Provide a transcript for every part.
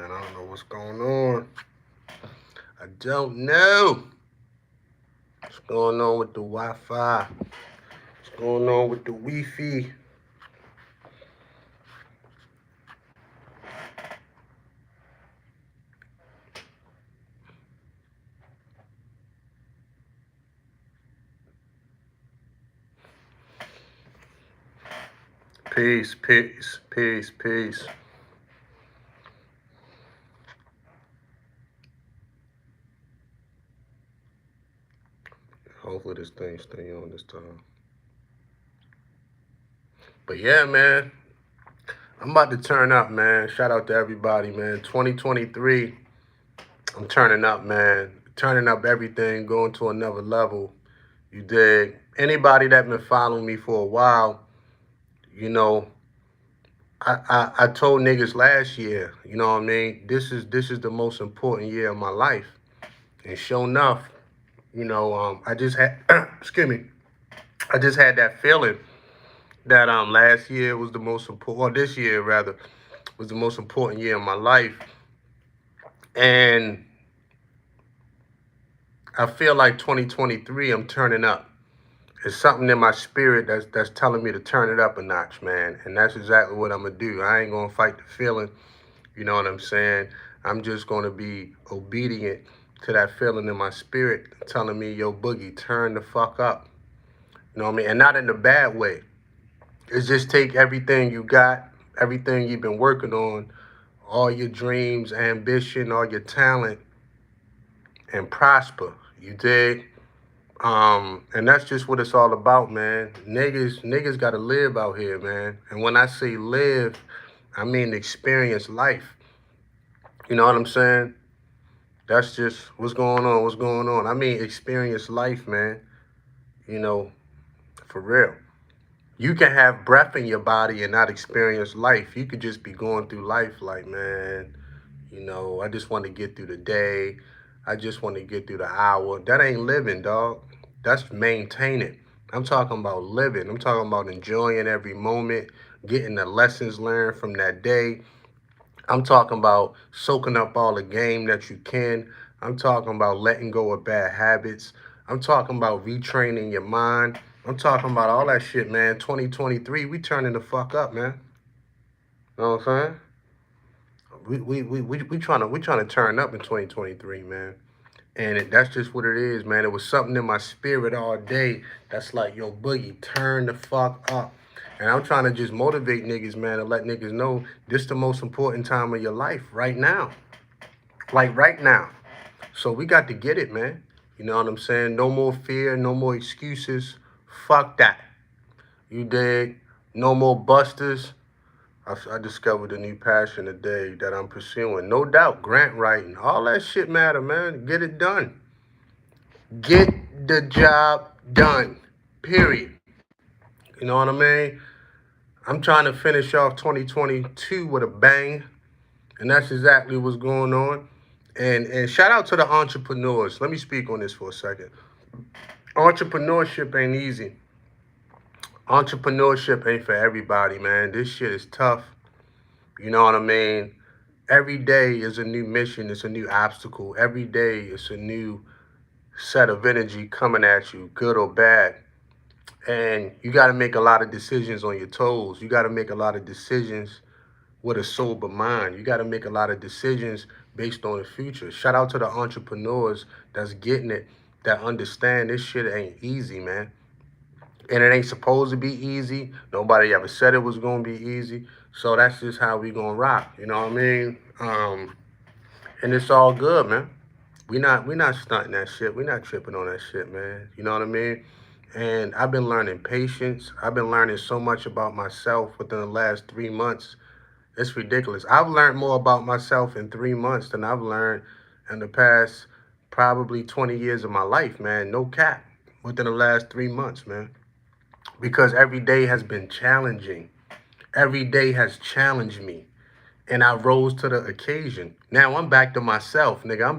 man. I don't know what's going on. I don't know what's going on with the Wi-Fi. What's going on with the Wi-Fi? Peace, peace, peace, peace. Hopefully this thing stay on this time. But yeah, man. I'm about to turn up, man. Shout out to everybody, man. 2023. I'm turning up, man. Turning up everything, going to another level. You dig? Anybody that been following me for a while, you know, I told niggas last year, you know what I mean? This is the most important year of my life. And sure enough, I just had excuse me, I just had that feeling that last year was the most important, or this year rather, was the most important year of my life. And I feel like 2023, I'm turning up. It's something in my spirit that's telling me to turn it up a notch, man. And that's exactly what I'm gonna do. I ain't gonna fight the feeling. You know what I'm saying? I'm just gonna be obedient to that feeling in my spirit telling me, yo, Boogie, turn the fuck up. You know what I mean? And not in a bad way. It's just take everything you got, everything you've been working on, all your dreams, ambition, all your talent, and prosper. You dig? And that's just what it's all about, man. Niggas gotta live out here, man. And when I say live, I mean experience life. You know what I'm saying? That's just what's going on, what's going on. I mean experience life, man. You know, for real. You can have breath in your body and not experience life. You could just be going through life like, man, I just want to get through the day. I just want to get through the hour. That ain't living, dog. That's maintaining. I'm talking about living. I'm talking about enjoying every moment, getting the lessons learned from that day. I'm talking about soaking up all the game that you can. I'm talking about letting go of bad habits. I'm talking about retraining your mind. I'm talking about all that shit, man. 2023, we turning the fuck up, man. You know what I'm saying? We trying to turn up in 2023, man. And that's just what it is, man. It was something in my spirit all day that's like, yo, Boogie, turn the fuck up. And I'm trying to just motivate niggas, man, and let niggas know this the most important time of your life right now. Like right now. So we got to get it, man. You know what I'm saying? No more fear, no more excuses. Fuck that. You dig? No more busters. I discovered a new passion today that I'm pursuing. No doubt, grant writing. All that shit matter, man. Get it done. Get the job done. Period. You know what I mean? I'm trying to finish off 2022 with a bang. And that's exactly what's going on. And shout out to the entrepreneurs. Let me speak on this for a second. Entrepreneurship ain't easy. Entrepreneurship ain't for everybody, man. This shit is tough. You know what I mean? Every day is a new mission, it's a new obstacle. Every day is a new set of energy coming at you, good or bad. And you got to make a lot of decisions on your toes. You got to make a lot of decisions with a sober mind. You got to make a lot of decisions based on the future. Shout out to the entrepreneurs that's getting it, that understand this shit ain't easy, man. And it ain't supposed to be easy. Nobody ever said it was going to be easy. So that's just how we going to rock. You know what I mean? And it's all good, man. We not stunting that shit. We not tripping on that shit, man. You know what I mean? And I've been learning patience. I've been learning so much about myself within the last 3 months. It's ridiculous. I've learned more about myself in 3 months than I've learned in the past probably 20 years of my life, man. No cap. Within the last 3 months, man. Because every day has been challenging. Every day has challenged me. And I rose to the occasion. Now I'm back to myself, nigga. I'm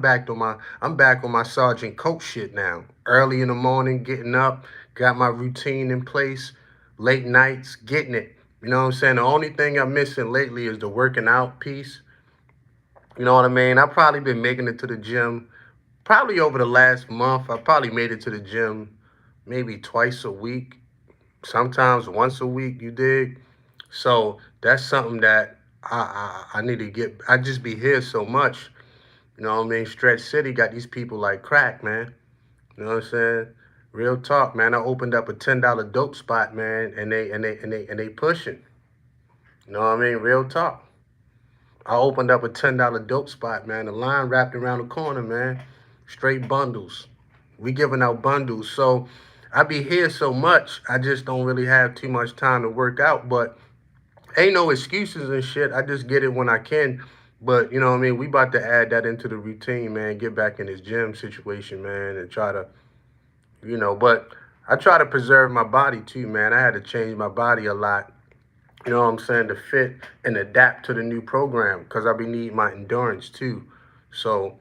back on my Sergeant Coach shit now. Early in the morning, getting up, got my routine in place, late nights, getting it. You know what I'm saying? The only thing I'm missing lately is the working out piece. You know what I mean? I've probably been making it to the gym probably over the last month. I probably made it to the gym maybe twice a week, sometimes once a week, you dig? So that's something that I need to get. I just be here so much. You know what I mean? Stretch City got these people like crack, man. You know what I'm saying? Real talk, man. I opened up a $10 dope spot, man, and they pushing. You know what I mean? Real talk. I opened up a $10 dope spot, man. The line wrapped around the corner, man. Straight bundles. We giving out bundles. So I be here so much, I just don't really have too much time to work out. But ain't no excuses and shit. I just get it when I can. But you know what I mean? We about to add that into the routine, man. Get back in this gym situation, man, and try to, but I try to preserve my body too, man. I had to change my body a lot, you know what I'm saying, to fit and adapt to the new program because I be needing my endurance too. So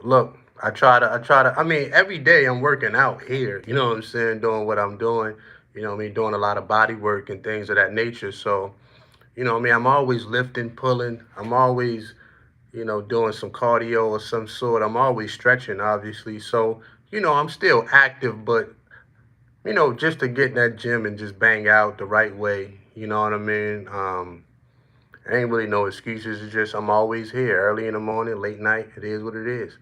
look, I mean, every day I'm working out here, you know what I'm saying, doing what I'm doing, you know what I mean, doing a lot of body work and things of that nature. So, you know what I mean, I'm always lifting, pulling, I'm always, doing some cardio or some sort. I'm always stretching, obviously. So, I'm still active, but, just to get in that gym and just bang out the right way, you know what I mean? Ain't really no excuses. It's just I'm always here, early in the morning, late night. It is what it is.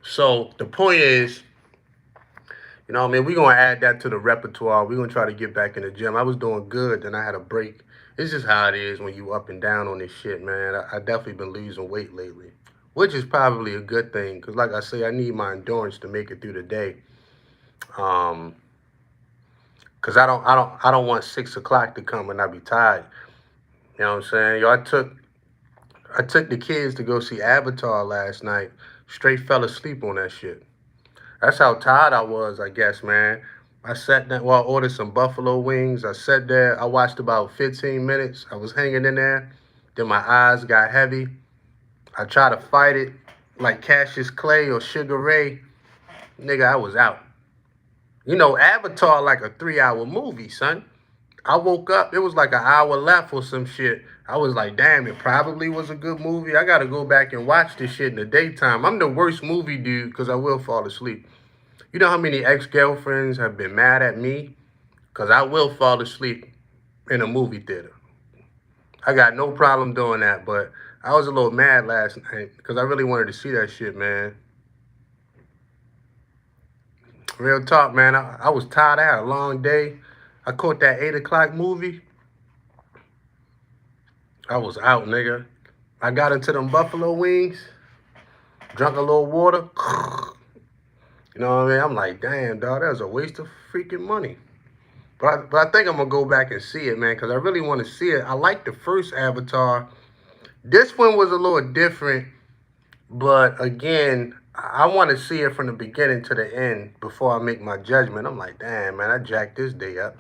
So the point is, I mean, we're gonna add that to the repertoire. We're gonna try to get back in the gym. I was doing good, then I had a break. It's just how it is when you up and down on this shit, man. I definitely been losing weight lately, which is probably a good thing, cause like I say, I need my endurance to make it through the day. Um, cause I don't want 6 o'clock to come and I be tired. You know what I'm saying? Yo, I took the kids to go see Avatar last night. Straight fell asleep on that shit. That's how tired I was, I guess, man. I sat down, well, I ordered some buffalo wings. I sat there, I watched about 15 minutes. I was hanging in there. Then my eyes got heavy. I tried to fight it like Cassius Clay or Sugar Ray. Nigga, I was out. Avatar like a 3-hour movie, son. I woke up, it was like an hour left or some shit. I was like, damn, it probably was a good movie. I gotta go back and watch this shit in the daytime. I'm the worst movie dude because I will fall asleep. You know how many ex-girlfriends have been mad at me? Because I will fall asleep in a movie theater. I got no problem doing that, but I was a little mad last night because I really wanted to see that shit, man. Real talk, man. I was tired. I had a long day. I caught that 8 o'clock movie. I was out, nigga. I got into them buffalo wings, drank a little water. You know what I mean? I'm like, damn, dog, that was a waste of freaking money. But I think I'm gonna go back and see it, man, because I really want to see it. I like the first Avatar. This one was a little different, but again, I want to see it from the beginning to the end before I make my judgment. I'm like, damn, man, I jacked this day up.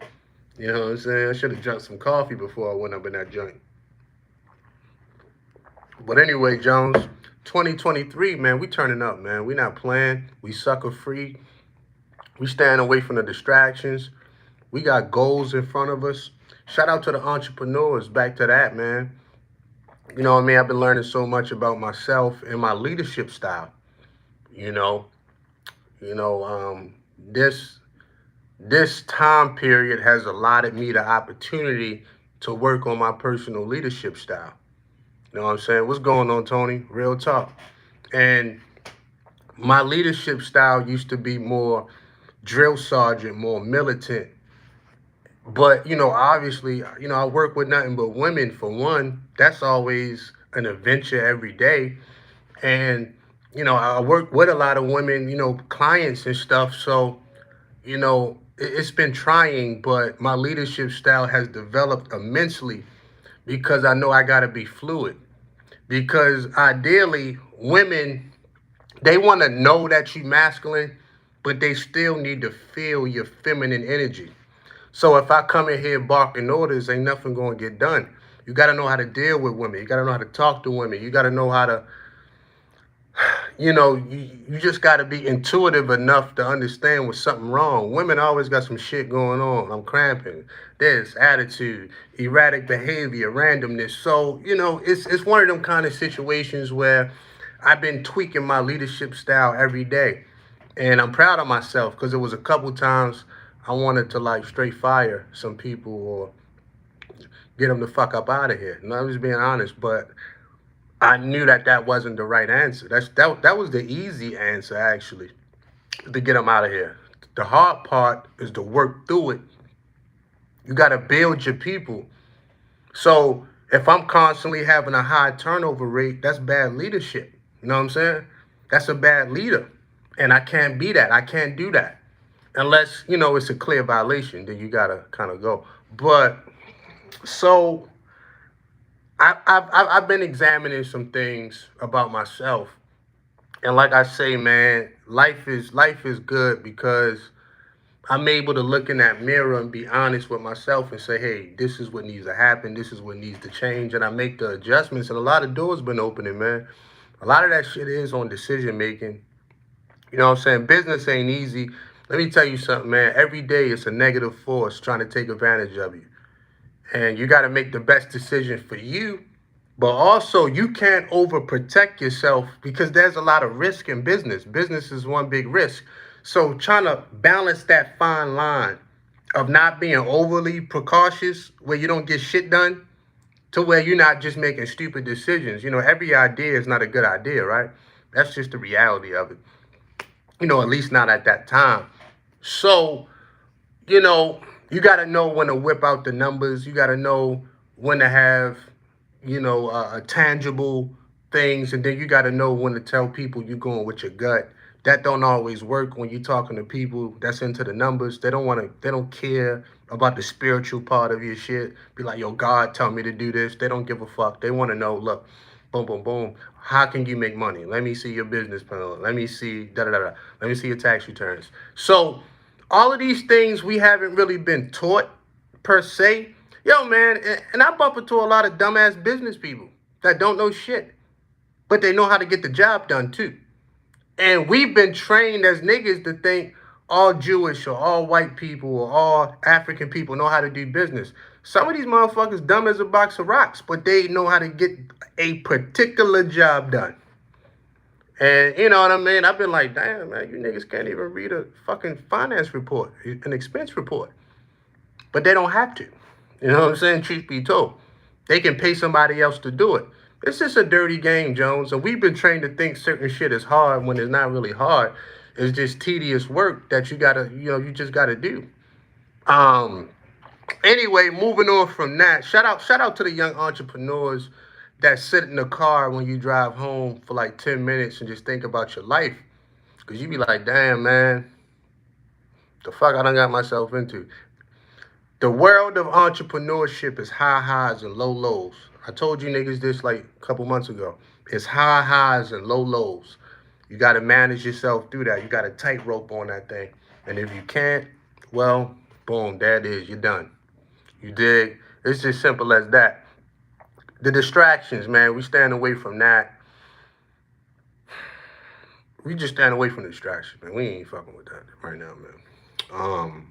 You know what I'm saying? I should have drunk some coffee before I went up in that joint. But anyway, Jones, 2023, man, we turning up, man. We not playing. We sucker free. We staying away from the distractions. We got goals in front of us. Shout out to the entrepreneurs. Back to that, man. You know what I mean? I've been learning so much about myself and my leadership style. You know, you know, this this time period has allotted me the opportunity to work on my personal leadership style. You know what I'm saying? What's going on, Tony? Real talk. And my leadership style used to be more drill sergeant, more militant. But, obviously, I work with nothing but women for one. That's always an adventure every day. And, I work with a lot of women, clients and stuff. So, it's been trying, but my leadership style has developed immensely because I know I got to be fluid. Because ideally, women, they want to know that you're masculine, but they still need to feel your feminine energy. So if I come in here barking orders, ain't nothing going to get done. You got to know how to deal with women. You got to know how to talk to women. You got to know how to, you just got to be intuitive enough to understand when something wrong. Women always got some shit going on. I'm cramping. This attitude, erratic behavior, randomness. So it's one of them kind of situations where I've been tweaking my leadership style every day, and I'm proud of myself because it was a couple times I wanted to like straight fire some people or get them the fuck up out of here. And I'm just being honest, but I knew that that wasn't the right answer. That was the easy answer actually, to get them out of here. The hard part is to work through it. You got to build your people. So if I'm constantly having a high turnover rate, that's bad leadership. You know what I'm saying? That's a bad leader, and I can't be that. I can't do that unless it's a clear violation. Then you gotta kind of go. But so I've been examining some things about myself. And like I say, man, life is good because I'm able to look in that mirror and be honest with myself and say, hey, this is what needs to happen. This is what needs to change. And I make the adjustments. And a lot of doors been opening, man. A lot of that shit is on decision making. You know what I'm saying? Business ain't easy. Let me tell you something, man. Every day it's a negative force trying to take advantage of you. And you got to make the best decision for you. But also, you can't overprotect yourself because there's a lot of risk in business. Business is one big risk. So trying to balance that fine line of not being overly precautious where you don't get shit done to where you're not just making stupid decisions. Every idea is not a good idea, right? That's just the reality of it. At least not at that time. So, you know, you got to know when to whip out the numbers. You got to know when to have, tangible things. And then you got to know when to tell people you're going with your gut. That don't always work when you're talking to people that's into the numbers. They don't care about the spiritual part of your shit. Be like, yo, God tell me to do this. They don't give a fuck. They want to know, look, boom, boom, boom. How can you make money? Let me see your business plan. Let me see da da da da. Let me see your tax returns. So all of these things we haven't really been taught per se. Yo, man, and I bump into a lot of dumbass business people that don't know shit, but they know how to get the job done too. And we've been trained as niggas to think all Jewish or all white people or all African people know how to do business. Some of these motherfuckers dumb as a box of rocks, but they know how to get a particular job done. And you know what I mean? I've been like, damn, man, you niggas can't even read a fucking finance report, an expense report. But they don't have to. You know what I'm saying? Truth be told. They can pay somebody else to do it. It's just a dirty game, Jones. And we've been trained to think certain shit is hard when it's not really hard. It's just tedious work that you just gotta do. Um, anyway, moving on from that, shout out to the young entrepreneurs that sit in the car when you drive home for like 10 minutes and just think about your life. Cause you be like, damn, man, the fuck I done got myself into. The world of entrepreneurship is high highs and low lows. I told you niggas this like a couple months ago. It's high highs and low lows. You got to manage yourself through that. You got a tightrope on that thing. And if you can't, well, boom, there it is. You're done. You dig? It's just simple as that. The distractions, man, we stand away from that. We just stand away from the distractions, man. We ain't fucking with that right now, man.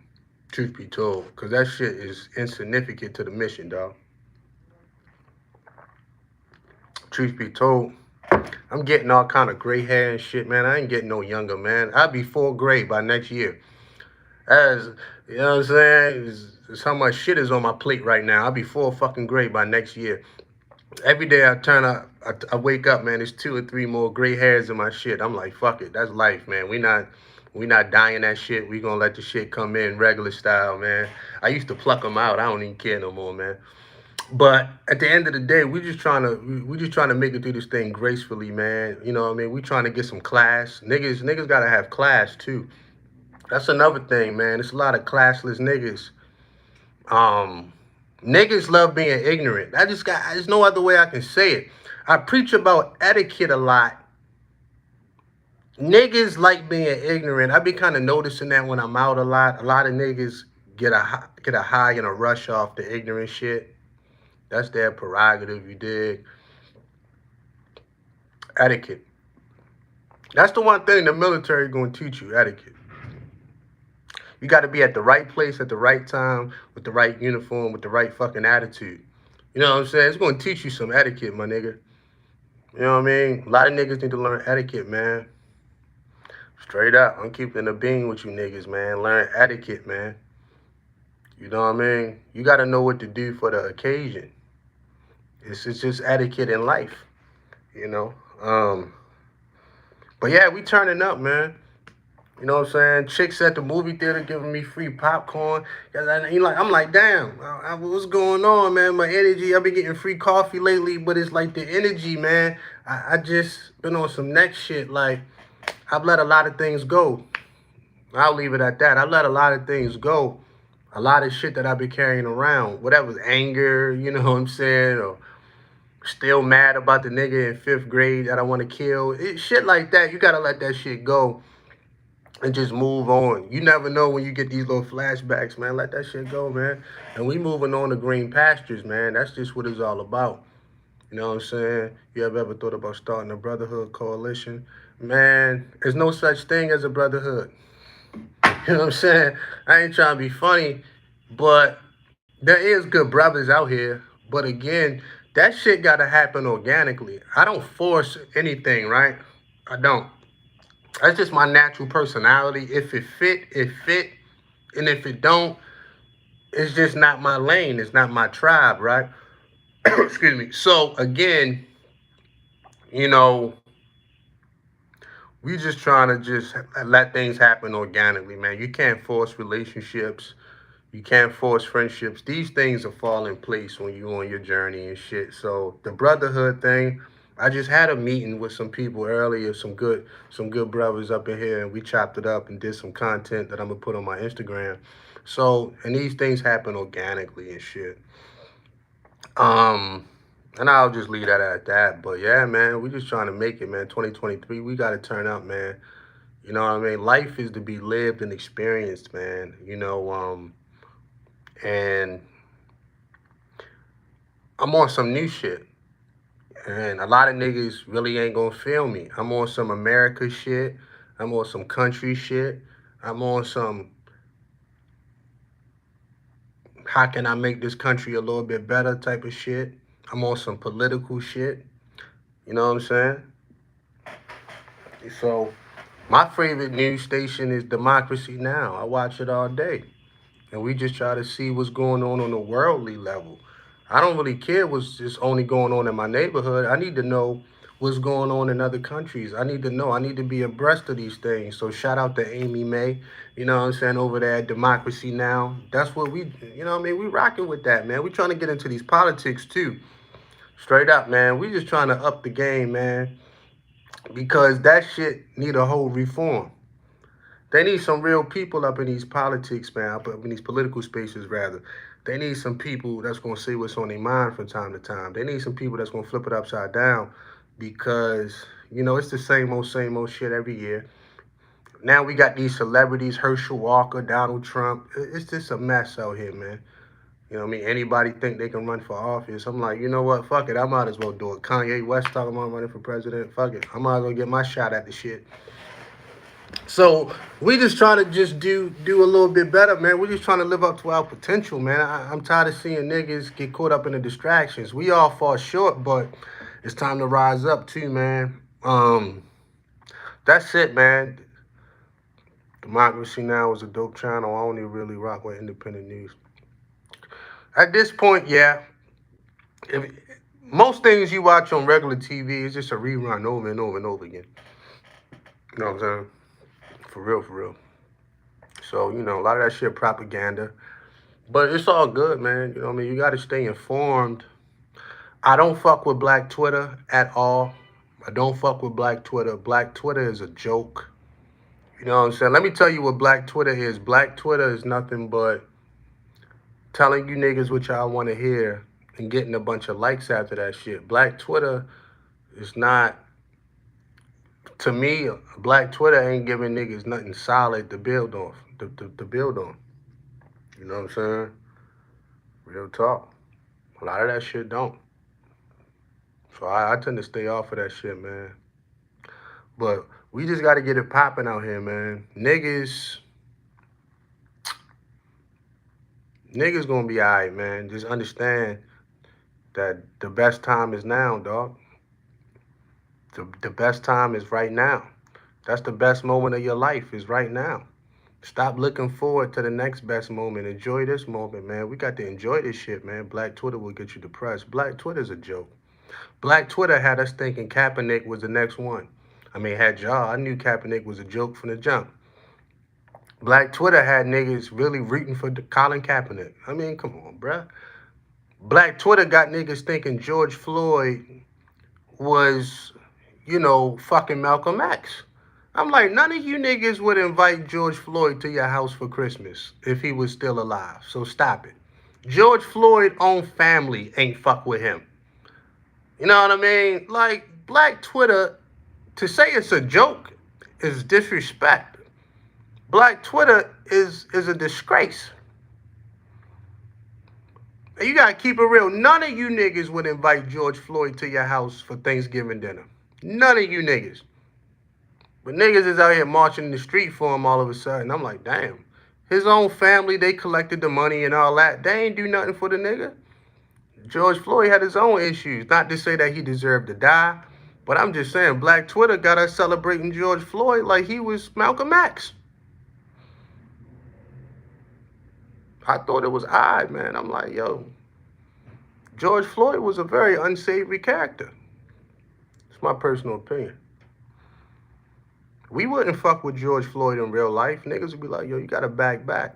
Truth be told, because that shit is insignificant to the mission, dog. Truth be told, I'm getting all kind of gray hair and shit, man. I ain't getting no younger, man. I'll be full gray by next year. As you know what I'm saying? It's how much shit is on my plate right now. I'll be full fucking gray by next year. Every day I turn up, I wake up, man. There's 2 or 3 more gray hairs in my shit. I'm like, fuck it, that's life, man. We not dying that shit. We gonna let the shit come in regular style, man. I used to pluck them out. I don't even care no more, man. But at the end of the day, we just trying to make it through this thing gracefully, man. You know what I mean? We trying to get some class. Niggas gotta have class too. That's another thing, man. It's a lot of classless niggas. Niggas love being ignorant. There's no other way I can say it. I preach about etiquette a lot. Niggas like being ignorant. I be kind of noticing that when I'm out a lot. A lot of niggas get a high and a rush off the ignorant shit. That's their prerogative, you dig? Etiquette. That's the one thing the military going to teach you, etiquette. You got to be at the right place at the right time with the right uniform, with the right fucking attitude. You know what I'm saying? It's going to teach you some etiquette, my nigga. You know what I mean? A lot of niggas need to learn etiquette, man. Straight up. I'm keeping a bean with you niggas, man. Learn etiquette, man. You know what I mean? You got to know what to do for the occasion. It's just etiquette in life, you know? But yeah, we turning up, man. You know what I'm saying? Chicks at the movie theater giving me free popcorn. I'm like, damn, what's going on, man? My energy, I've been getting free coffee lately, but it's like the energy, man. I just been on some next shit. Like, I've let a lot of things go. I'll leave it at that. I let a lot of things go. A lot of shit that I've been carrying around. Whatever's anger, you know what I'm saying? Or still mad about the nigga in 5th grade that I want to kill. Shit like that, you gotta let that shit go and just move on. You never know when you get these little flashbacks, man. Let that shit go, man. And we moving on to green pastures, man. That's just what it's all about. You know what I'm saying? You ever thought about starting a brotherhood coalition? Man, there's no such thing as a brotherhood. You know what I'm saying? I ain't trying to be funny, but there is good brothers out here. But again, that shit gotta happen organically. I don't force anything, right? I don't. That's just my natural personality. If it fit, it fit. And if it don't, it's just not my lane. It's not my tribe, right? Excuse me. So again, you know, we just trying to just let things happen organically, man. You can't force relationships. You can't force friendships. These things will fall in place when you on your journey and shit. So the brotherhood thing, I just had a meeting with some people earlier, some good brothers up in here, and we chopped it up and did some content that I'm gonna put on my Instagram. So, and these things happen organically and shit. Um, and I'll just leave that at that. But yeah, man, we just trying to make it, man. 2023, we gotta turn up, man. You know what I mean? Life is to be lived and experienced, man. And I'm on some new shit. And a lot of niggas really ain't gonna feel me. I'm on some America shit. I'm on some country shit. I'm on some how can I make this country a little bit better type of shit. I'm on some political shit. You know what I'm saying? So my favorite news station is Democracy Now. I watch it all day. And we just try to see what's going on a worldly level. I don't really care what's just only going on in my neighborhood. I need to know what's going on in other countries. I need to know. I need to be abreast of these things. So shout out to Amy May, you know what I'm saying, over there at Democracy Now. That's what we, you know what I mean? We rocking with that, man. We trying to get into these politics too. Straight up, man. We just trying to up the game, man. Because that shit need a whole reform. They need some real people up in these politics, man, up in these political spaces, rather. They need some people that's going to say what's on their mind from time to time. They need some people that's going to flip it upside down because, it's the same old shit every year. Now we got these celebrities, Herschel Walker, Donald Trump. It's just a mess out here, man. You know what I mean? Anybody think they can run for office? I'm like, you know what? Fuck it. I might as well do it. Kanye West talking about running for president. Fuck it. I might as well get my shot at the shit. So we just trying to just do a little bit better, man. We're just trying to live up to our potential, man. I'm tired of seeing niggas get caught up in the distractions. We all fall short, but it's time to rise up too, man. That's it, man. Democracy Now is a dope channel. I only really rock with independent news. At this point, yeah. If, most things you watch on regular TV is just a rerun over and over and over again. You know what I'm saying? For real, for real. So, a lot of that shit propaganda. But it's all good, man. You know what I mean? You got to stay informed. I don't fuck with Black Twitter at all. I don't fuck with Black Twitter. Black Twitter is a joke. You know what I'm saying? Let me tell you what Black Twitter is. Black Twitter is nothing but telling you niggas what y'all want to hear and getting a bunch of likes after that shit. Black Twitter is not, to me, Black Twitter ain't giving niggas nothing solid to build off, to build on. You know what I'm saying? Real talk. A lot of that shit don't. So I tend to stay off of that shit, man. But we just got to get it popping out here, man. Niggas gonna be all right, man. Just understand that the best time is now, dog. The best time is right now. That's the best moment of your life is right now. Stop looking forward to the next best moment. Enjoy this moment, man. We got to enjoy this shit, man. Black Twitter will get you depressed. Black Twitter's a joke. Black Twitter had us thinking Kaepernick was the next one. I mean, had y'all. I knew Kaepernick was a joke from the jump. Black Twitter had niggas really rooting for Colin Kaepernick. I mean, come on, bruh. Black Twitter got niggas thinking George Floyd was, fucking Malcolm X. I'm like, none of you niggas would invite George Floyd to your house for Christmas if he was still alive. So stop it. George Floyd's own family ain't fuck with him. You know what I mean? Like, Black Twitter, to say it's a joke is disrespect. Black Twitter is a disgrace. And you gotta keep it real. None of you niggas would invite George Floyd to your house for Thanksgiving dinner. None of you niggas. But niggas is out here marching in the street for him all of a sudden. I'm like, damn. His own family, they collected the money and all that. They ain't do nothing for the nigga. George Floyd had his own issues. Not to say that he deserved to die, but I'm just saying Black Twitter got us celebrating George Floyd like he was Malcolm X. I thought it was odd, man. I'm like, yo, George Floyd was a very unsavory character. It's my personal opinion. We wouldn't fuck with George Floyd in real life. Niggas would be like, yo, you gotta back.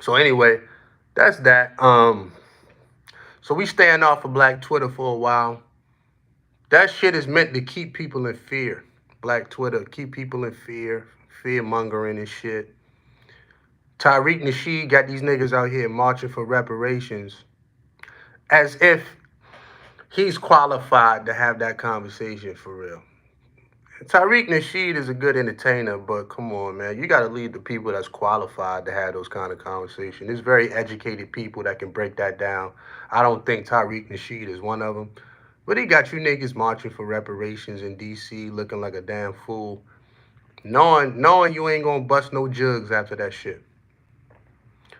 So anyway, that's that. So we staying off of Black Twitter for a while. That shit is meant to keep people in fear. Black Twitter, keep people in fear, fear mongering and shit. Tariq Nasheed got these niggas out here marching for reparations as if he's qualified to have that conversation for real. Tariq Nasheed is a good entertainer, but come on, man. You got to lead the people that's qualified to have those kind of conversations. There's very educated people that can break that down. I don't think Tariq Nasheed is one of them. But he got you niggas marching for reparations in D.C. looking like a damn fool. Knowing you ain't going to bust no jugs after that shit.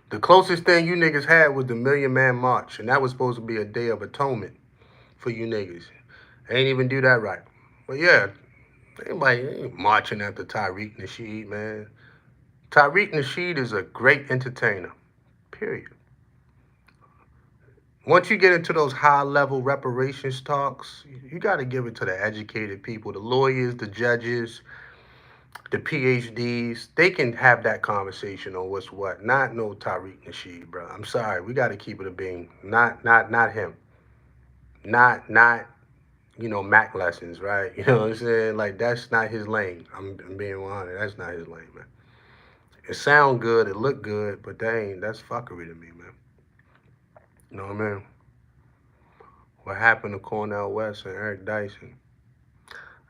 The closest thing you niggas had was the Million Man March, and that was supposed to be a day of atonement for you niggas. Ain't even do that right. But yeah, anybody ain't marching after Tariq Nasheed, man. Tariq Nasheed is a great entertainer, period. Once you get into those high-level reparations talks, you got to give it to the educated people, the lawyers, the judges, the PhDs. They can have that conversation on what's what. Not no Tariq Nasheed, bro. I'm sorry. We got to keep it a being. Not him. Not Mac lessons, right? You know what I'm saying? Like, that's not his lane. I'm being 100. That's not his lane, man. It sound good, it look good, but that's fuckery to me, man. You know what I mean? What happened to Cornel West and Eric Dyson?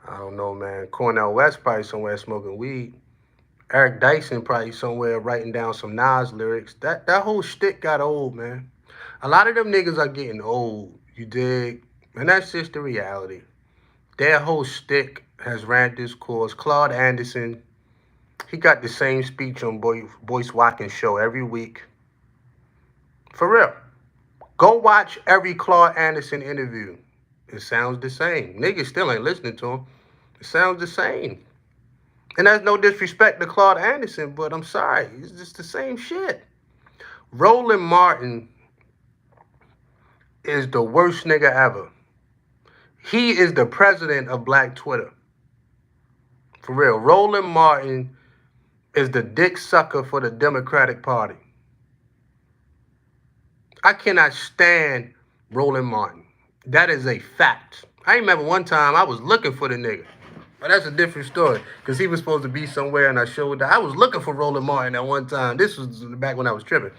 I don't know, man. Cornel West probably somewhere smoking weed. Eric Dyson probably somewhere writing down some Nas lyrics. That whole shtick got old, man. A lot of them niggas are getting old, you dig? And that's just the reality. Their whole shtick has ran this course. Claude Anderson, he got the same speech on Boyce Watkins' show every week. For real. Go watch every Claude Anderson interview. It sounds the same. Niggas still ain't listening to him. It sounds the same. And that's no disrespect to Claude Anderson, but I'm sorry. It's just the same shit. Roland Martin is the worst nigga ever. He is the president of Black Twitter. For real. Roland Martin is the dick sucker for the Democratic Party. I cannot stand Roland Martin. That is a fact. I remember one time I was looking for the nigga. But that's a different story. Because he was supposed to be somewhere and I showed that. I was looking for Roland Martin at one time. This was back when I was tripping.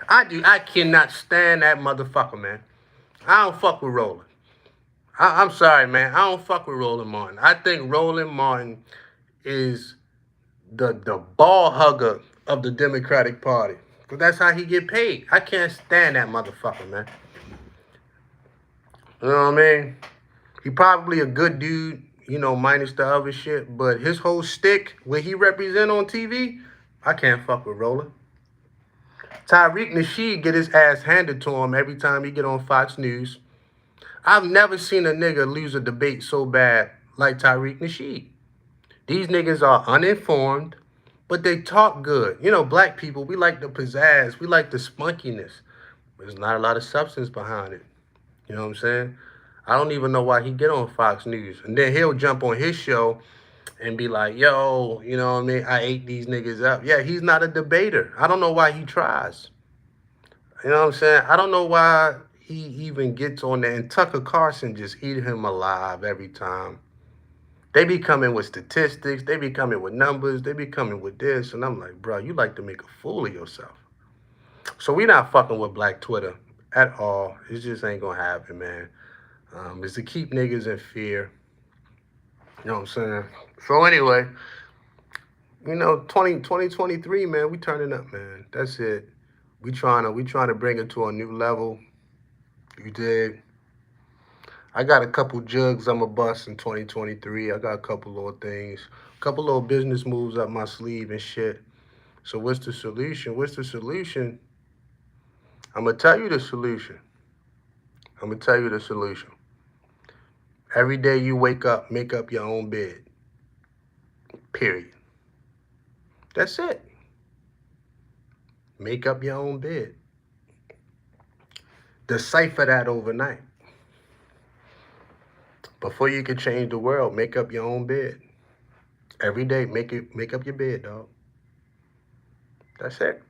I cannot stand that motherfucker, man. I don't fuck with Roland. I'm sorry, man. I don't fuck with Roland Martin. I think Roland Martin is the ball hugger of the Democratic Party. Because that's how he get paid. I can't stand that motherfucker, man. You know what I mean? He probably a good dude. you know, minus the other shit. But his whole stick, what he represent on TV, I can't fuck with Roller. Tyreek Nasheed get his ass handed to him every time he get on Fox News. I've never seen a nigga lose a debate so bad like Tyreek Nasheed. These niggas are uninformed, but they talk good. You know, black people, we like the pizzazz, we like the spunkiness. But there's not a lot of substance behind it. You know what I'm saying? I don't even know why he get on Fox News. And then he'll jump on his show and be like, yo, you know what I mean? I ate these niggas up. Yeah, he's not a debater. I don't know why he tries. You know what I'm saying? I don't know why he even gets on there. And Tucker Carlson just eat him alive every time. They be coming with statistics. They be coming with numbers. They be coming with this. And I'm like, bro, you like to make a fool of yourself. So we not fucking with Black Twitter at all. It just ain't going to happen, man. It's to keep niggas in fear. You know what I'm saying? So anyway, you know, 2023, man, we turning up, man. That's it. We trying to bring it to a new level. You dig? I got a couple jugs I'm going to bust in 2023. I got a couple little things, a couple little business moves up my sleeve and shit. So what's the solution? What's the solution? I'm going to tell you the solution. I'm going to tell you the solution. Every day you wake up, make up your own bed. Period. That's it. Make up your own bed. Decipher that overnight. Before you can change the world, make up your own bed. Every day, make up your bed, dog. That's it.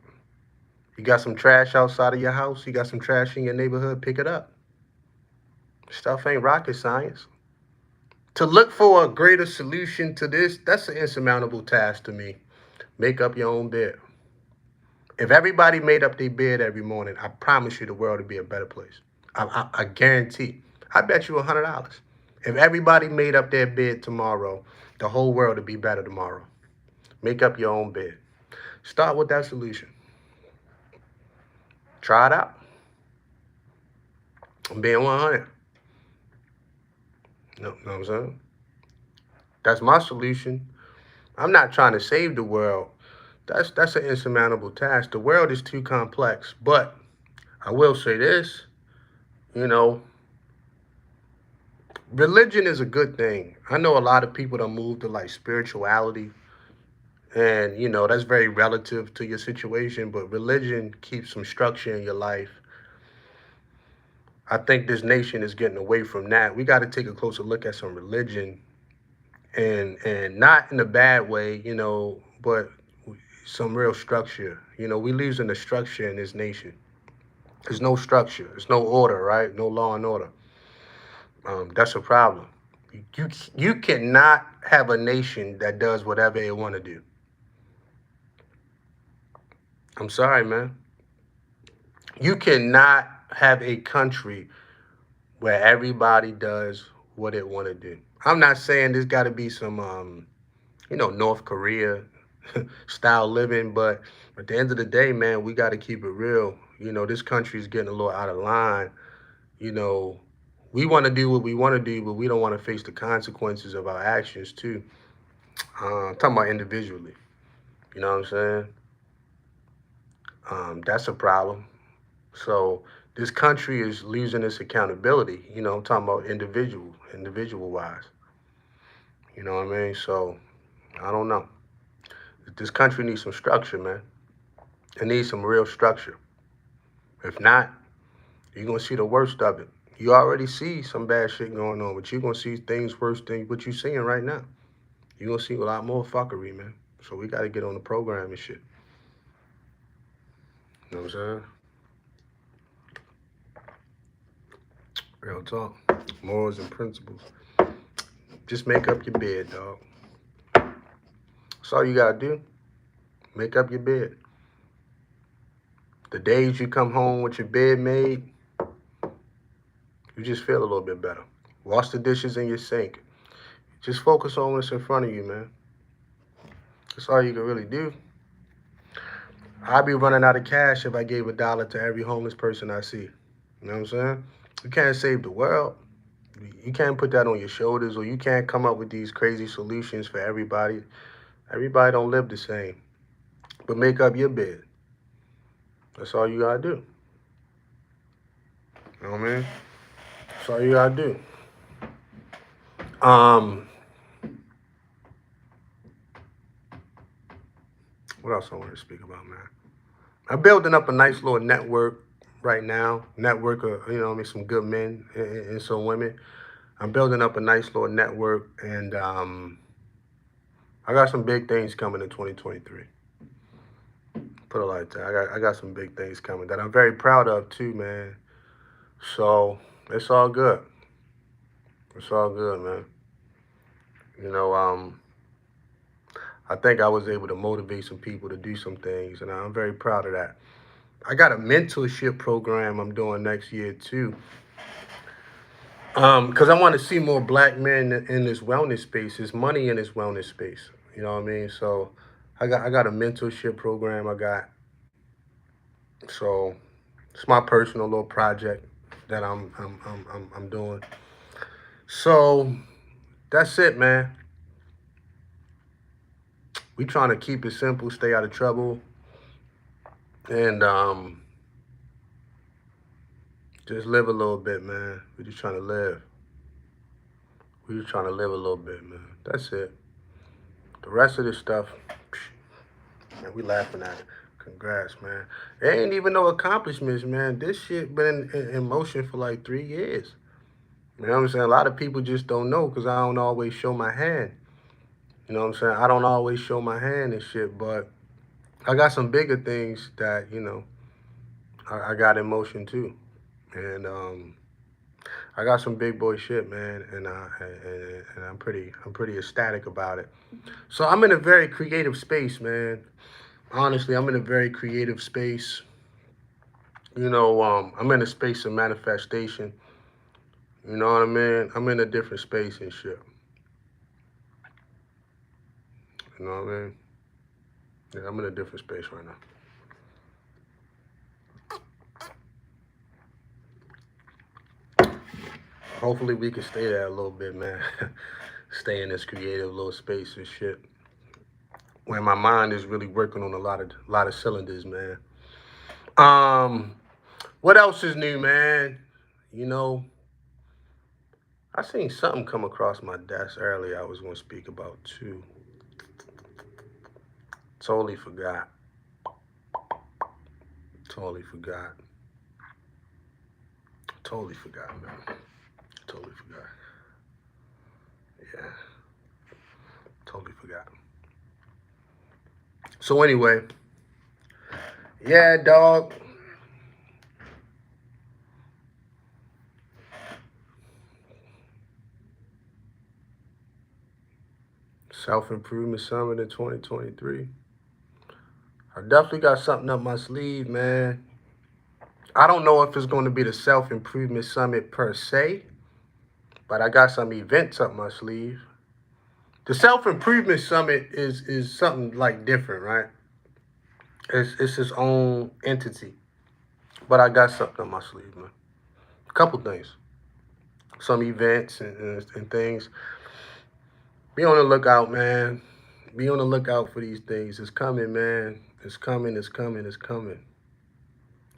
You got some trash outside of your house, you got some trash in your neighborhood, pick it up. Stuff ain't rocket science. To look for a greater solution to this, that's an insurmountable task to me. Make up your own bed. If everybody made up their bed every morning, I promise you the world would be a better place. I guarantee. I bet you $100. If everybody made up their bed tomorrow, the whole world would be better tomorrow. Make up your own bed. Start with that solution. Try it out. I'm being 100. Know what I'm saying? That's my solution. I'm not trying to save the world. That's an insurmountable task. The world is too complex. But I will say this, you know, religion is a good thing. I know a lot of people that move to like spirituality. And, you know, that's very relative to your situation. But religion keeps some structure in your life. I think this nation is getting away from that. We got to take a closer look at some religion. And not in a bad way, you know, but some real structure. You know, we losing the structure in this nation. There's no structure. There's no order, right? No law and order. That's a problem. You cannot have a nation that does whatever it want to do. I'm sorry, man. You cannot have a country where everybody does what it want to do. I'm not saying there's got to be some, you know, North Korea style living, but at the end of the day, man, we got to keep it real. You know, this country is getting a little out of line. You know, we want to do what we want to do, but we don't want to face the consequences of our actions too. I'm talking about individually. You know what I'm saying? That's a problem. So this country is losing its accountability. You know, I'm talking about individual wise. You know what I mean? So I don't know. This country needs some structure, man. It needs some real structure. If not, you're going to see the worst of it. You already see some bad shit going on, but you're going to see things worse than what you're seeing right now. You're going to see a lot more fuckery, man. So we got to get on the program and shit. You know what I'm saying? Real talk. Morals and principles. Just make up your bed, dog. That's all you got to do. Make up your bed. The days you come home with your bed made, you just feel a little bit better. Wash the dishes in your sink. Just focus on what's in front of you, man. That's all you can really do. I'd be running out of cash if I gave $1 to every homeless person I see. You know what I'm saying? You can't save the world. You can't put that on your shoulders, or you can't come up with these crazy solutions for everybody. Everybody don't live the same. But make up your bed. That's all you gotta do. You know what I mean? That's all you gotta do. Um, what else I want to speak about, man? I'm building up a nice little network right now. Network of, some good men and some women. I'm building up a nice little network, and I got some big things coming in 2023. Put it like that. I got some big things coming that I'm very proud of too, man. So it's all good. It's all good, man. You know, I think I was able to motivate some people to do some things, and I'm very proud of that. I got a mentorship program I'm doing next year too. Because I want to see more black men in this wellness space. There's money in this wellness space. You know what I mean? So I got a mentorship program I got. So it's my personal little project that I'm doing. So that's it, man. We trying to keep it simple, stay out of trouble, and just live a little bit, man. We just trying to live. We just trying to live a little bit, man. That's it. The rest of this stuff, man, we laughing at it. Congrats, man. There ain't even no accomplishments, man. This shit been in motion for like 3 years. You know what I'm saying? A lot of people just don't know because I don't always show my hand. You know what I'm saying? I don't always show my hand and shit, but I got some bigger things that, I got in motion too. And I got some big boy shit, man, and I'm pretty ecstatic about it. So I'm in a very creative space, man. Honestly, I'm in a very creative space. I'm in a space of manifestation. You know what I mean? I'm in a different space and shit. You know what I mean? Yeah, I'm in a different space right now. Hopefully we can stay there a little bit, man. Stay in this creative little space and shit. Where my mind is really working on a lot of cylinders, man. Um, what else is new, man? You know, I seen something come across my desk earlier I was gonna speak about too. Totally forgot. Totally forgot. Totally forgot, man. Totally forgot. Yeah, totally forgot. So anyway, yeah, dog. Self Improvement Summit in 2023. I definitely got something up my sleeve, man. I don't know if it's going to be the Self Improvement Summit per se, but I got some events up my sleeve. The Self Improvement Summit is something like different, right? It's its own entity, but I got something up my sleeve, man. A couple things, some events and things. Be on the lookout, man. Be on the lookout for these things. It's coming, man. It's coming. It's coming. It's coming.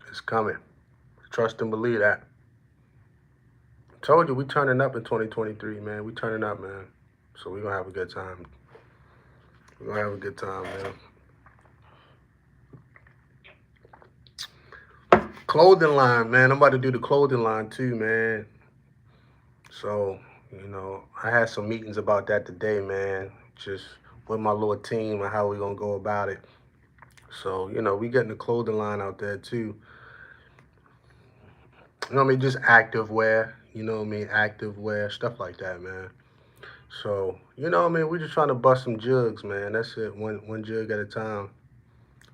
It's coming. Trust and believe that. Told you we turning up in 2023, man. We turning up, man. So we gonna have a good time. We gonna have a good time, man. Clothing line, man. I'm about to do the clothing line too, man. So, I had some meetings about that today, man. Just with my little team and how we gonna go about it. So, we getting the clothing line out there too. You know what I mean? Just active wear. You know what I mean? Active wear, stuff like that, man. So, what I mean? We just trying to bust some jugs, man. That's it. One jug at a time.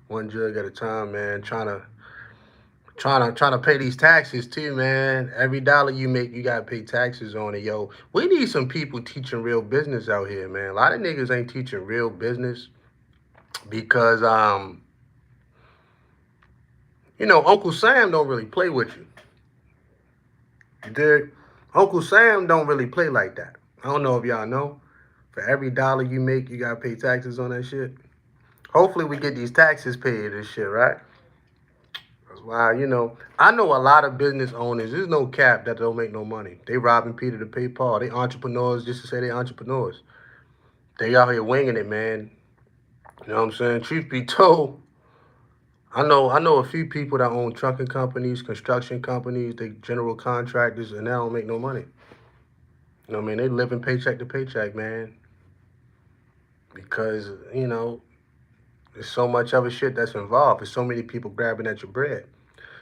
One jug at a time, man. Trying to pay these taxes too, man. Every dollar you make, you gotta pay taxes on it, yo. We need some people teaching real business out here, man. A lot of niggas ain't teaching real business because Uncle Sam don't really play with you. You dig? Uncle Sam don't really play like that. I don't know if y'all know. For every dollar you make, you gotta pay taxes on that shit. Hopefully we get these taxes paid and shit, right? That's why, I know a lot of business owners, there's no cap that don't make no money. They robbing Peter to pay Paul. They entrepreneurs just to say they entrepreneurs. They out here winging it, man. You know what I'm saying? Truth be told, I know a few people that own trucking companies, construction companies, they general contractors, and they don't make no money. You know what I mean? They living paycheck to paycheck, man. Because, there's so much other shit that's involved. There's so many people grabbing at your bread.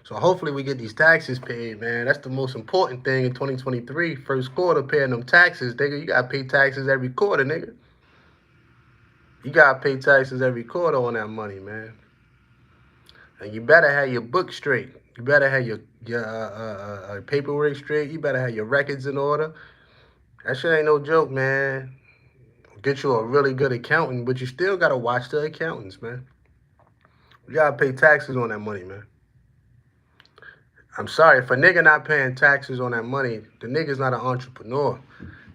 So hopefully we get these taxes paid, man. That's the most important thing in 2023. First quarter, paying them taxes, nigga. You gotta pay taxes every quarter, nigga. You gotta pay taxes every quarter on that money, man. And you better have your book straight. You better have your paperwork straight. You better have your records in order. That shit ain't no joke, man. Get you a really good accountant, but you still gotta watch the accountants, man. You gotta pay taxes on that money, man. I'm sorry, if a nigga not paying taxes on that money, the nigga's not an entrepreneur.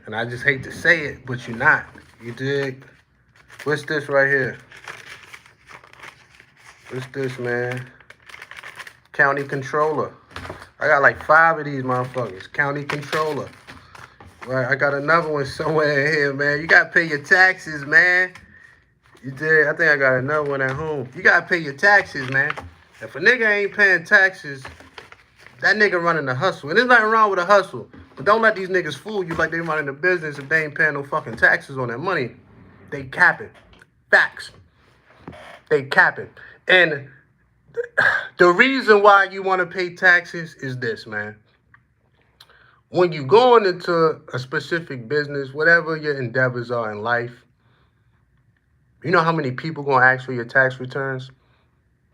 And I just hate to say it, but you're not. You dig? What's this right here? What's this, man? County controller. I got like 5 of these motherfuckers. County controller. Right, I got another one somewhere in here, man. You gotta pay your taxes, man. You did. I think I got another one at home. You gotta pay your taxes, man. If a nigga ain't paying taxes, that nigga running the hustle. And there's nothing wrong with a hustle. But don't let these niggas fool you like they running the business if they ain't paying no fucking taxes on that money. They capping. Facts. They capping. And the reason why you want to pay taxes is this, man. When you going into a specific business, whatever your endeavors are in life, you know how many people gonna ask for your tax returns?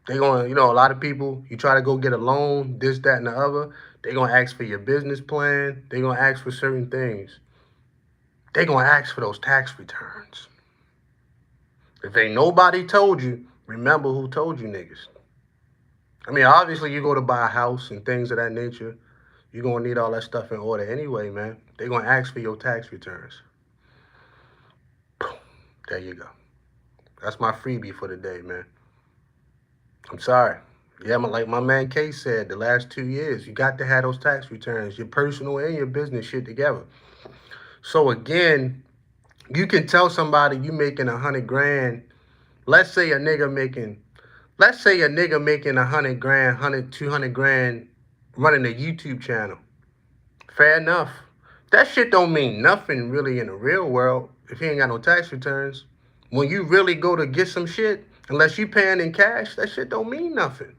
They gonna, a lot of people, you try to go get a loan, this, that, and the other. They gonna ask for your business plan. They gonna ask for certain things. They gonna ask for those tax returns. If ain't nobody told you, remember who told you, niggas. I mean, obviously you go to buy a house and things of that nature. You're going to need all that stuff in order anyway, man. They're going to ask for your tax returns. There you go. That's my freebie for the day, man. I'm sorry. Yeah, like my man K said, the last 2 years, you got to have those tax returns, your personal and your business shit together. So again, you can tell somebody you making 100 grand. Let's say a nigga making 100 grand, 200 grand running a YouTube channel. Fair enough. That shit don't mean nothing really in the real world if he ain't got no tax returns. When you really go to get some shit, unless you paying in cash, that shit don't mean nothing.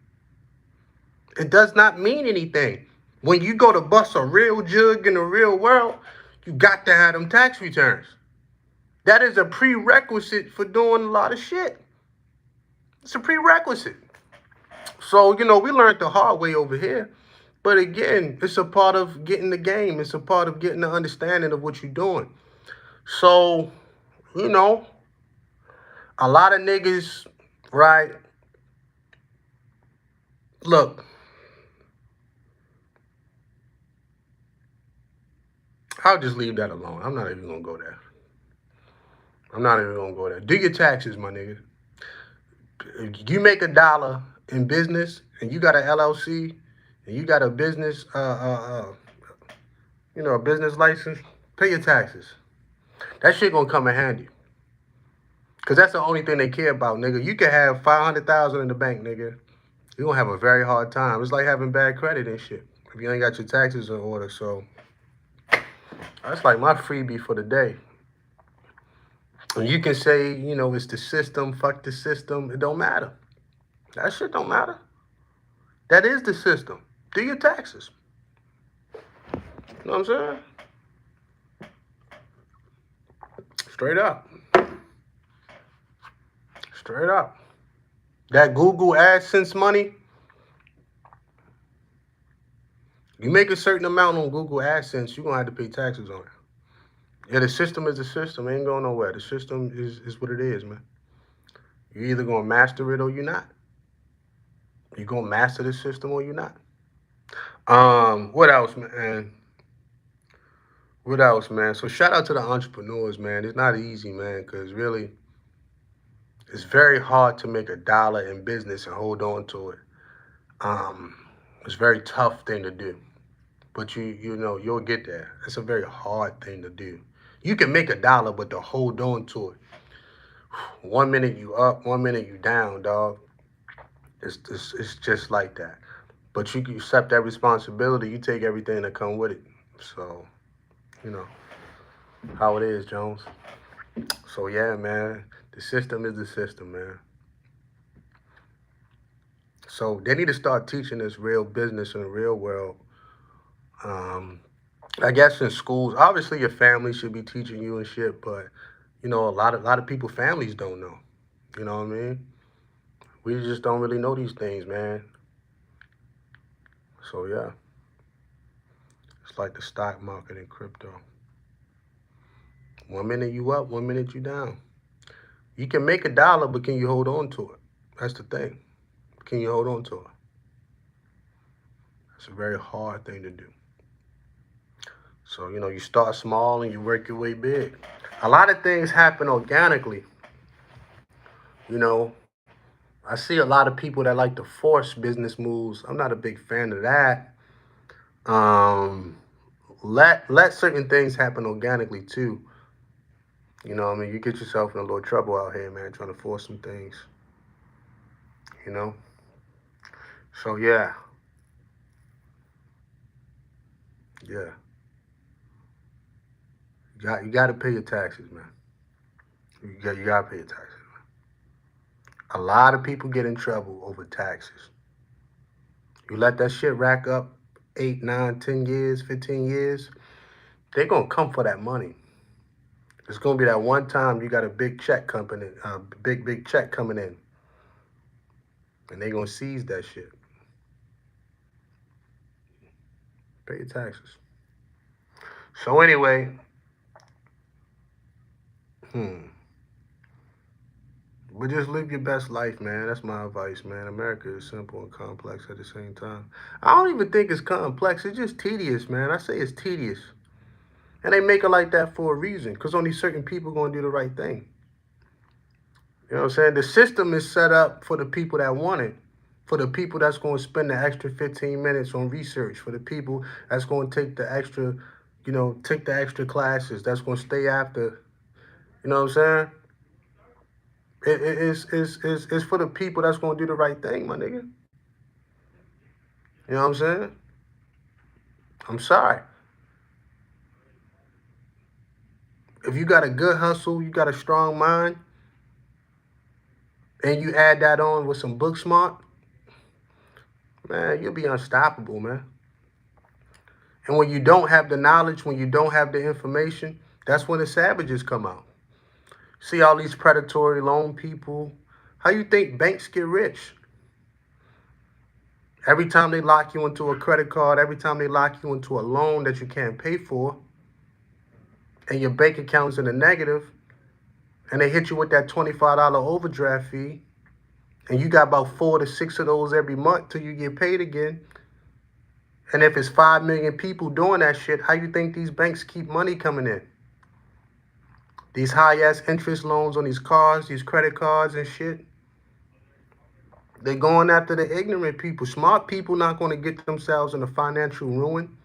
It does not mean anything. When you go to bust a real jug in the real world, you got to have them tax returns. That is a prerequisite for doing a lot of shit. It's a prerequisite. So, we learned the hard way over here. But again, it's a part of getting the game. It's a part of getting the understanding of what you're doing. So, a lot of niggas, right? Look, I'll just leave that alone. I'm not even going to go there. Do your taxes, my nigga. If you make $1 in business and you got an LLC and you got a business, a business license, pay your taxes. That shit gonna come in handy. Cause that's the only thing they care about, nigga. You can have 500,000 in the bank, nigga. You're gonna have a very hard time. It's like having bad credit and shit if you ain't got your taxes in order. So that's like my freebie for the day. And you can say, it's the system, fuck the system. It don't matter. That shit don't matter. That is the system. Do your taxes. You know what I'm saying? Straight up. Straight up. That Google AdSense money, you make a certain amount on Google AdSense, you're going to have to pay taxes on it. Yeah, the system is the system. It ain't going nowhere. The system is what it is, man. You're either going to master it or you're not. You're going to master the system or you're not. What else, man? What else, man? So shout out to the entrepreneurs, man. It's not easy, man, because really, it's very hard to make a dollar in business and hold on to it. Um, it's a very tough thing to do, but you know you'll get there. It's a very hard thing to do. You can make a dollar, but to hold on to it, 1 minute you up, 1 minute you down, dog. It's just like that. But you accept that responsibility. You take everything that come with it. So you know how it is, Jones. So yeah, man. The system is the system, man. So they need to start teaching us real business in the real world. Um, I guess in schools, obviously your family should be teaching you and shit, but you know, a lot of people families don't know. You know what I mean? We just don't really know these things, man. So yeah, it's like the stock market and crypto. 1 minute you up, 1 minute you down. You can make a dollar, but can you hold on to it? That's the thing. Can you hold on to it? It's a very hard thing to do. So, you know, you start small and you work your way big. A lot of things happen organically. You know, I see a lot of people that like to force business moves. I'm not a big fan of that. Um, let certain things happen organically too. You know, what I mean, you get yourself in a little trouble out here, man, trying to force some things. You know, so yeah, yeah, you got to pay your taxes, man. You got to pay your taxes. A lot of people get in trouble over taxes. You let that shit rack up 8, 9, 10 years, 15 years, they're gonna come for that money. It's gonna be that one time you got a big check coming in, big check coming in, and they gonna seize that shit. Pay your taxes. So anyway, hmm, but just live your best life, man. That's my advice, man. America is simple and complex at the same time. I don't even think it's complex. It's just tedious, man. I say it's tedious, and they make it like that for a reason, cause only certain people gonna do the right thing. You know what I'm saying? The system is set up for the people that want it, for the people that's going to spend the extra 15 minutes on research, for the people that's going to take the extra, take the extra classes, that's going to stay after. You know what I'm saying? It's for the people that's going to do the right thing, my nigga. You know what I'm saying? I'm sorry. If you got a good hustle, you got a strong mind, and you add that on with some book smart, man, you'll be unstoppable, man. And when you don't have the knowledge, when you don't have the information, that's when the savages come out. See all these predatory loan people. How you think banks get rich? Every time they lock you into a credit card, every time they lock you into a loan that you can't pay for, and your bank account's in the negative, and they hit you with that $25 overdraft fee, and you got about 4 to 6 of those every month till you get paid again. And if it's 5 million people doing that shit, how you think these banks keep money coming in? These high-ass interest loans on these cars, these credit cards and shit. They're going after the ignorant people. Smart people not going to get themselves in a financial ruin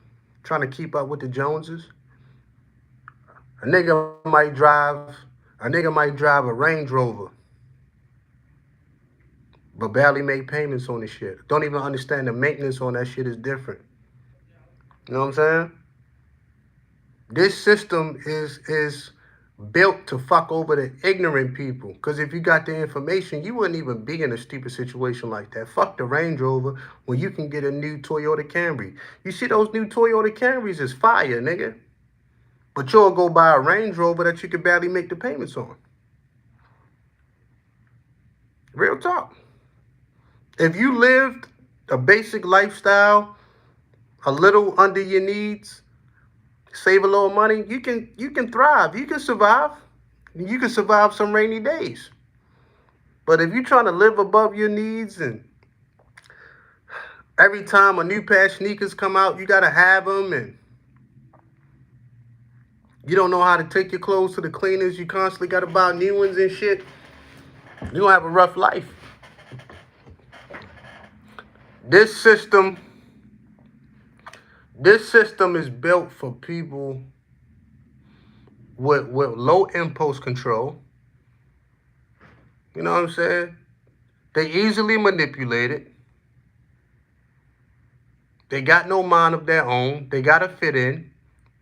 trying to keep up with the Joneses. A nigga might drive a Range Rover, but barely make payments on the shit. Don't even understand the maintenance on that shit is different. You know what I'm saying? This system is built to fuck over the ignorant people. Because if you got the information, you wouldn't even be in a stupid situation like that. Fuck the Range Rover when you can get a new Toyota Camry. You see those new Toyota Camrys is fire, nigga. But you'll go buy a Range Rover that you can barely make the payments on. Real talk. If you lived a basic lifestyle, a little under your needs, save a little money, you can thrive. You can survive. You can survive some rainy days. But if you're trying to live above your needs and every time a new pair of sneakers come out, you got to have them, and You don't know how to take your clothes to the cleaners. You constantly got to buy new ones and shit. You're going to have a rough life. This system is built for people with low impulse control. You know what I'm saying? They easily manipulated. They got no mind of their own. They got to fit in.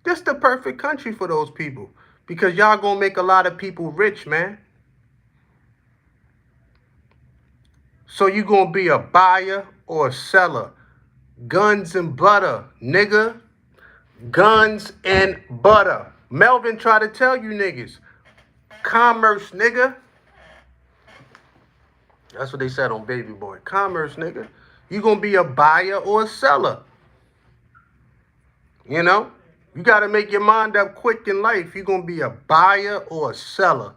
This the perfect country for those people. Because y'all going to make a lot of people rich, man. So you going to be a buyer or a seller. Guns and butter, nigga. Guns and butter. Melvin tried to tell you niggas. Commerce, nigga. That's what they said on Baby Boy. Commerce, nigga. You going to be a buyer or a seller. You know? You got to make your mind up quick in life. You're going to be a buyer or a seller.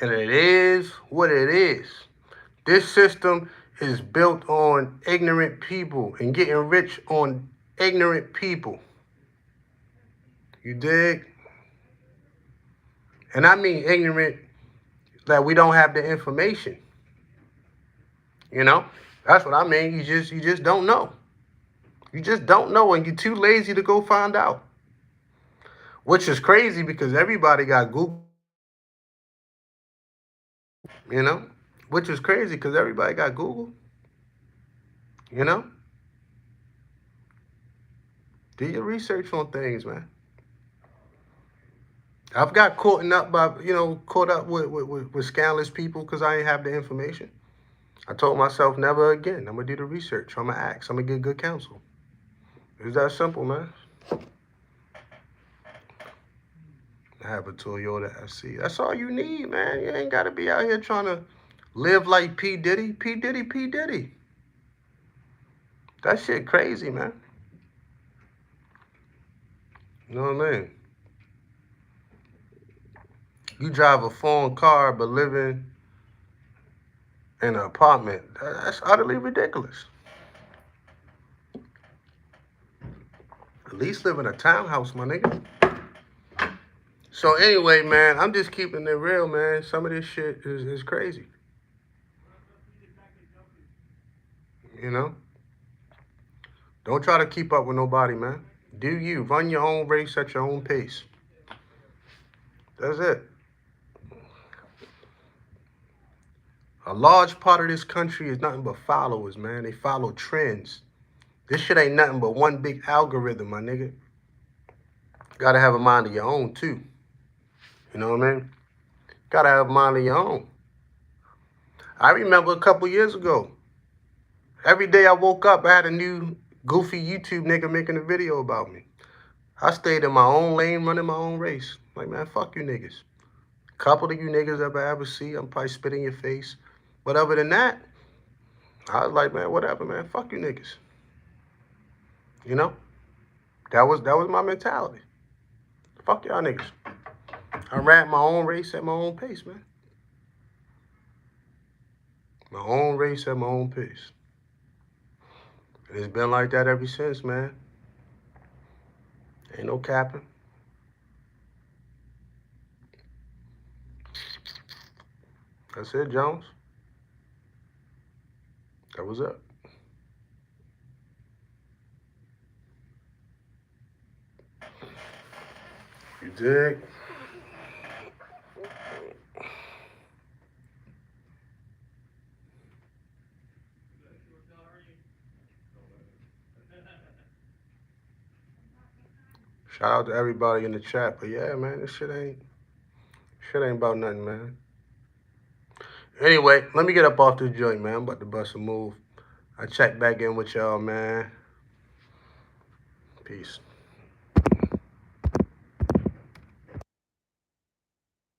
And it is what it is. This system is built on ignorant people and getting rich on ignorant people. You dig? And I mean ignorant that we don't have the information. You know? That's what I mean. You just don't know. You just don't know, and you're too lazy to go find out. Which is crazy because everybody got Google. You know? Which is crazy because everybody got Google. You know? Do your research on things, man. I've got caught up with scandalous people because I ain't have the information. I told myself never again. I'm going to do the research. I'm going to ask. I'm going to get good counsel. It's that simple, man. I have a Toyota SC. That's all you need, man. You ain't got to be out here trying to live like P. Diddy. P. Diddy, P. Diddy. That shit crazy, man. You know what I mean? You drive a foreign car but living in an apartment. That's utterly ridiculous. At least live in a townhouse, my nigga. So anyway, man, I'm just keeping it real, man. Some of this shit is crazy. You know? Don't try to keep up with nobody, man. Do you. Run your own race at your own pace. That's it. A large part of this country is nothing but followers, man. They follow trends. This shit ain't nothing but one big algorithm, my nigga. Gotta have a mind of your own, too. You know what I mean? Gotta have a mind of your own. I remember a couple years ago, every day I woke up, I had a new goofy YouTube nigga making a video about me. I stayed in my own lane, running my own race. Like, man, fuck you niggas. Couple of you niggas ever see, I'm probably spit in your face. But other than that, I was like, man, whatever, man. Fuck you niggas. You know? That was my mentality. Fuck y'all niggas. I ran my own race at my own pace, man. My own race at my own pace. And it's been like that ever since, man. Ain't no capping. That's it, Jones. That was it. You dig? Shout out to everybody in the chat. But yeah, man, this shit ain't about nothing, man. Anyway, let me get up off this joint, man. I'm about to bust a move. I check back in with y'all, man. Peace.